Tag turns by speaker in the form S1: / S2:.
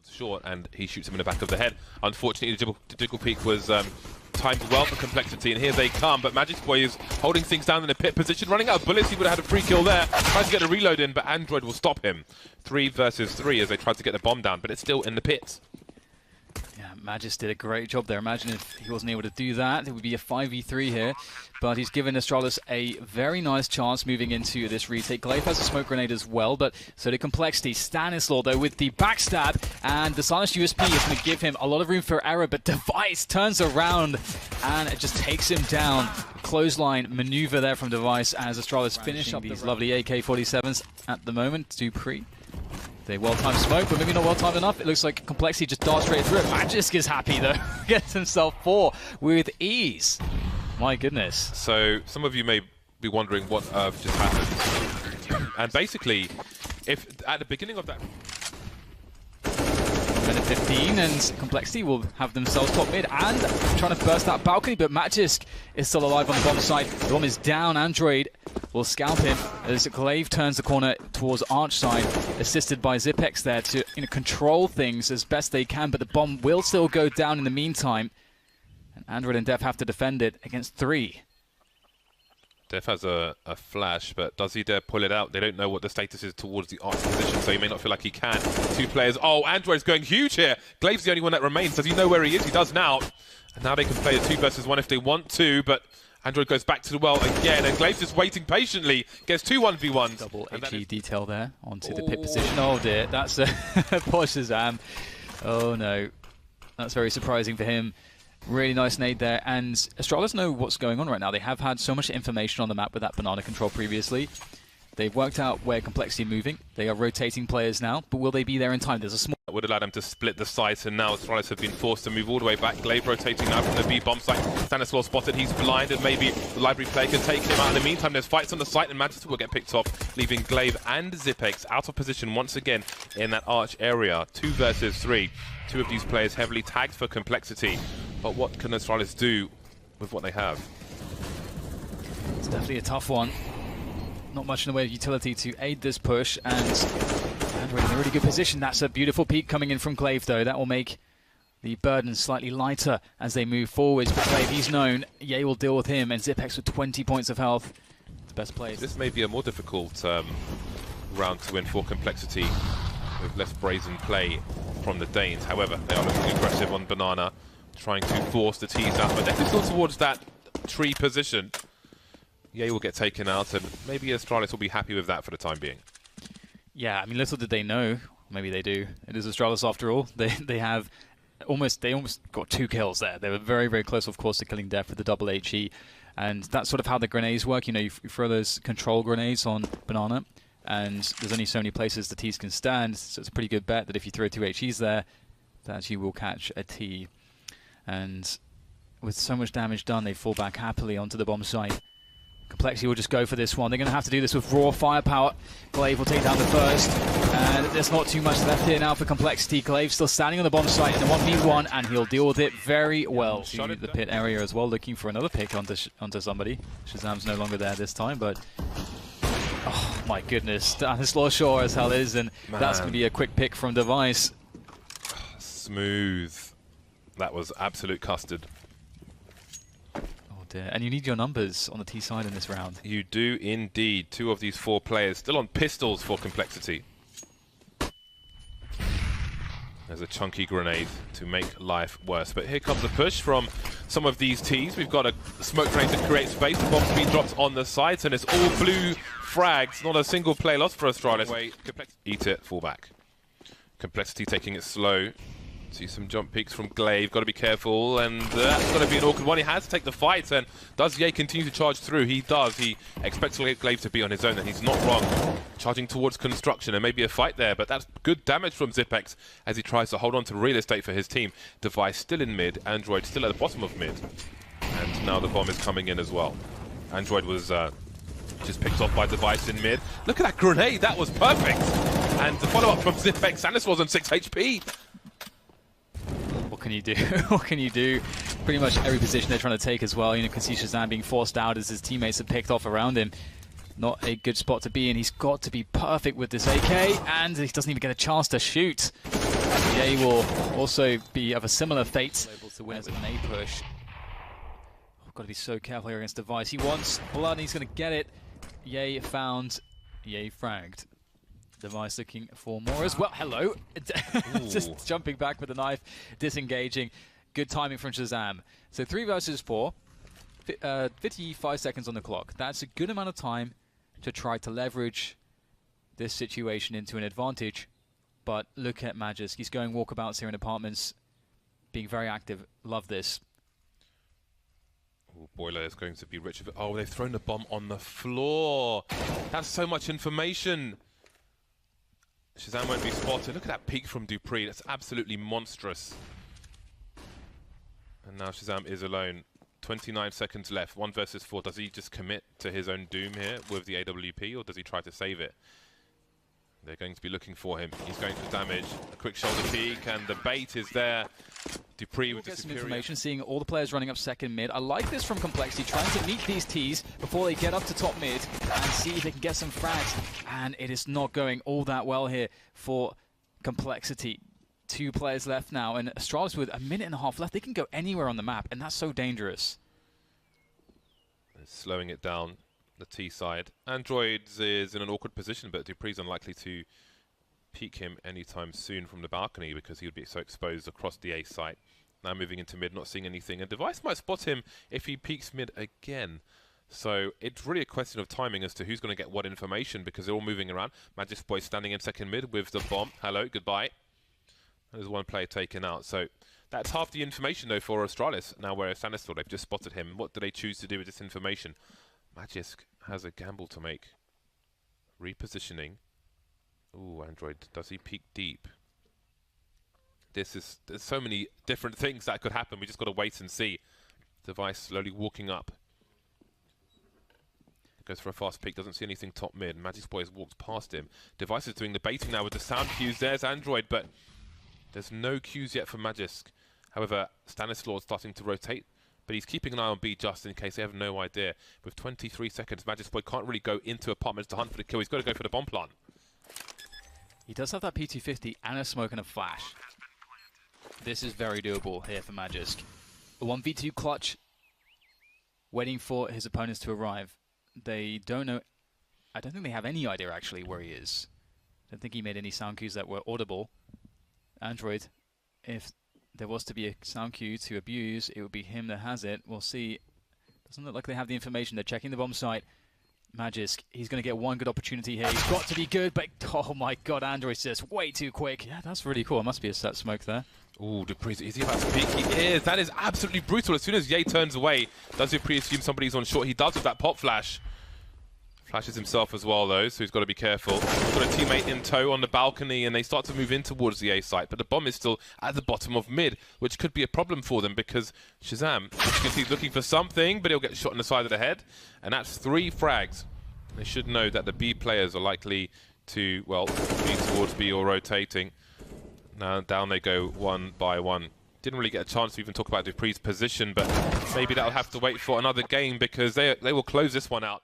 S1: short, and he shoots him in the back of the head. Unfortunately, the jiggle peak was timed well for CompLexity, and here they come. But Magic's boy is holding things down in a pit position, running out of bullets. He would have had a free kill there. Tries to get a reload in, but Android will stop him. 3 versus 3 as they try to get the bomb down, but it's still in the pit.
S2: Yeah, Magis did a great job there. Imagine if he wasn't able to do that. It would be a 5v3 here. But he's given Astralis a very nice chance moving into this retake. Glaive has a smoke grenade as well, but so did CompLexity. Stanislaw, though, with the backstab, and the silenced USP is going to give him a lot of room for error, but Device turns around and it just takes him down. Clothesline maneuver there from Device as Astralis finish up these lovely AK-47s at the moment. Dupree. They well-timed smoke, but maybe not well-timed enough. It looks like CompLexity just darts straight through it. Magisk is happy, though. Gets himself 4 with ease. My goodness.
S1: So, some of you may be wondering what just happened. And basically, if at the beginning of that...
S2: Minute 15, and CompLexity will have themselves top mid and trying to burst that balcony, but Magisk is still alive on the bomb side. The bomb is down. Android will scalp him as Glaive turns the corner towards Arch side, assisted by Zipex there to control things as best they can, but the bomb will still go down in the meantime. And Android and Def have to defend it against 3.
S1: Def has a flash, but does he dare pull it out? They don't know what the status is towards the Arch position, so he may not feel like he can. 2 players. Oh, Android's going huge here. Glaive's the only one that remains. Does he know where he is? He does now. And now they can play a 2 versus 1 if they want to, but Android goes back to the well again, and Glaive's just waiting patiently. Gets 2 1v1s.
S2: Double HE detail there onto the pit position. Oh dear, that's a poor Shazam. Oh no, that's very surprising for him. Really nice nade there, and Astralis know what's going on right now. They have had so much information on the map with that banana control previously. They've worked out where CompLexity are moving. They are rotating players now, but will they be there in time? There's a small...
S1: That would allow them to split the site, and now Astralis have been forced to move all the way back. Glaive rotating out from the B bomb site. Stanislaw spotted, he's blinded. Maybe the library player can take him out. In the meantime, there's fights on the site, and Manchester will get picked off, leaving Glaive and Zipex out of position once again in that Arch area. 2 versus 3. 2 of these players heavily tagged for CompLexity. But what can Astralis do with what they have?
S2: It's definitely a tough one. Not much in the way of utility to aid this push, and Android in a really good position. That's a beautiful peek coming in from Glaive, though. That will make the burden slightly lighter as they move forwards. But Glaive, he's known. Ye will deal with him, and Zipex with 20 points of health. The best plays.
S1: This may be a more difficult round to win for CompLexity, with less brazen play from the Danes. However, they are looking aggressive on Banana, trying to force the tees out, but they're still towards that tree position. Ye will get taken out, and maybe Astralis will be happy with that for the time being.
S2: Yeah, I mean, little did they know. Maybe they do. It is Astralis after all. They almost got 2 kills there. They were very, very close, of course, to killing Def with the double HE, and that's sort of how the grenades work. You know, you throw those control grenades on Banana, and there's only so many places the T's can stand, so it's a pretty good bet that if you throw 2 HEs there, that you will catch a T. And with so much damage done, they fall back happily onto the bomb site. CompLexity will just go for this one. They're going to have to do this with raw firepower. Glaive will take down the first. And there's not too much left here now for CompLexity. Glaive still standing on the bomb site in the 1v1, and he'll deal with it very well. To the pit area as well, looking for another pick onto somebody. Shazam's no longer there this time, but... Oh my goodness, Stanislaw sure as hell is, and that's going to be a quick pick from Device.
S1: Smooth. That was absolute custard.
S2: And you need your numbers on the T side in this round.
S1: You do indeed. 2 of these 4 players still on pistols for CompLexity. There's a chunky grenade to make life worse. But here comes a push from some of these Ts. We've got a smoke grenade to create space. The bomb's being dropped on the sides, and it's all blue frags. Not a single play lost for Astralis. Eat it, fall back. CompLexity taking it slow. See some jump peeks from Glaive, got to be careful, and that's going to be an awkward one. He has to take the fight, and does Ye continue to charge through? He does. He expects Glaive to be on his own, and he's not wrong. Charging towards construction, and maybe a fight there, but that's good damage from Zipex as he tries to hold on to real estate for his team. Device still in mid, Android still at the bottom of mid, and now the bomb is coming in as well. Android was just picked off by Device in mid. Look at that grenade, that was perfect! And the follow-up from Zipex, and this was on 6 HP.
S2: What can you do? What can you do? Pretty much every position they're trying to take as well. You know, can see Shazam being forced out as his teammates are picked off around him. Not a good spot to be in. He's got to be perfect with this AK, and he doesn't even get a chance to shoot. Ye will also be of a similar fate to win as an A push. Got to be so careful here against Device. He wants blood, and he's going to get it. Ye found, Ye fragged. Device looking for more as well. Hello. Just jumping back with the knife, disengaging. Good timing from Shazam. So 3 versus 4. 55 seconds on the clock. That's a good amount of time to try to leverage this situation into an advantage. But look at Magisk. He's going walkabouts here in apartments, being very active. Love this.
S1: Ooh, Boiler is going to be rich of it. Oh, they've thrown the bomb on the floor. That's so much information. Shazam won't be spotted. Look at that peek from Dupree. That's absolutely monstrous. And now Shazam is alone. 29 seconds left. 1 versus 4. Does he just commit to his own doom here with the AWP, or does he try to save it? They're going to be looking for him. He's going for damage. A quick shoulder peek, and the bait is there. Dupree with the
S2: some
S1: superior
S2: information, seeing all the players running up second mid. I like this from CompLexity, trying to meet these Ts before they get up to top mid and see if they can get some frags. And it is not going all that well here for CompLexity. 2 players left now, and Astralis with a minute and a half left. They can go anywhere on the map, and that's so dangerous.
S1: It's slowing it down. The T side. Androids is in an awkward position, but Dupree's unlikely to peek him anytime soon from the balcony because he would be so exposed across the A site. Now moving into mid, not seeing anything. And Device might spot him if he peeks mid again. So it's really a question of timing as to who's going to get what information because they're all moving around. Magisk Boy standing in second mid with the bomb. Hello, goodbye. There's 1 player taken out. So that's half the information, though, for Astralis. Now where Stanislaw, they've just spotted him. What do they choose to do with this information? Magisk has a gamble to make. Repositioning. Ooh, Android, does he peek deep? There's so many different things that could happen. We just got to wait and see. Device slowly walking up. Goes for a fast peek, doesn't see anything top mid. Magisk Boy has walked past him. Device is doing the baiting now with the sound cues. There's Android, but there's no cues yet for Magisk. However, Stanislaw is starting to rotate. But he's keeping an eye on B just in case they have no idea. With 23 seconds, Magisk Boy can't really go into apartments to hunt for the kill. He's got to go for the bomb plant.
S2: He does have that P250 and a smoke and a flash. This is very doable here for Magisk. A 1v2 clutch, waiting for his opponents to arrive. They don't know. I don't think they have any idea actually where he is. I don't think he made any sound cues that were audible. Android, if there was to be a sound cue to abuse, it would be him that has it. We'll see. Doesn't look like they have the information. They're checking the bomb site. Magisk, he's going to get 1 good opportunity here. He's got to be good, but oh my god, Android's just way too quick. Yeah, that's really cool. It must be a set smoke there.
S1: Ooh, Dupree, is he about to peek? He is. That is absolutely brutal. As soon as Ye turns away, does Dupree assume somebody's on short? He does with that pop flash. Flashes himself as well, though, so he's got to be careful. He's got a teammate in tow on the balcony, and they start to move in towards the A site, but the bomb is still at the bottom of mid, which could be a problem for them because Shazam, as you can see, he's looking for something, but he'll get shot in the side of the head, and that's 3 frags. They should know that the B players are likely to, well, be towards B or rotating. Now down they go 1 by 1. Didn't really get a chance to even talk about Dupree's position, but maybe that'll have to wait for another game because they will close this one out.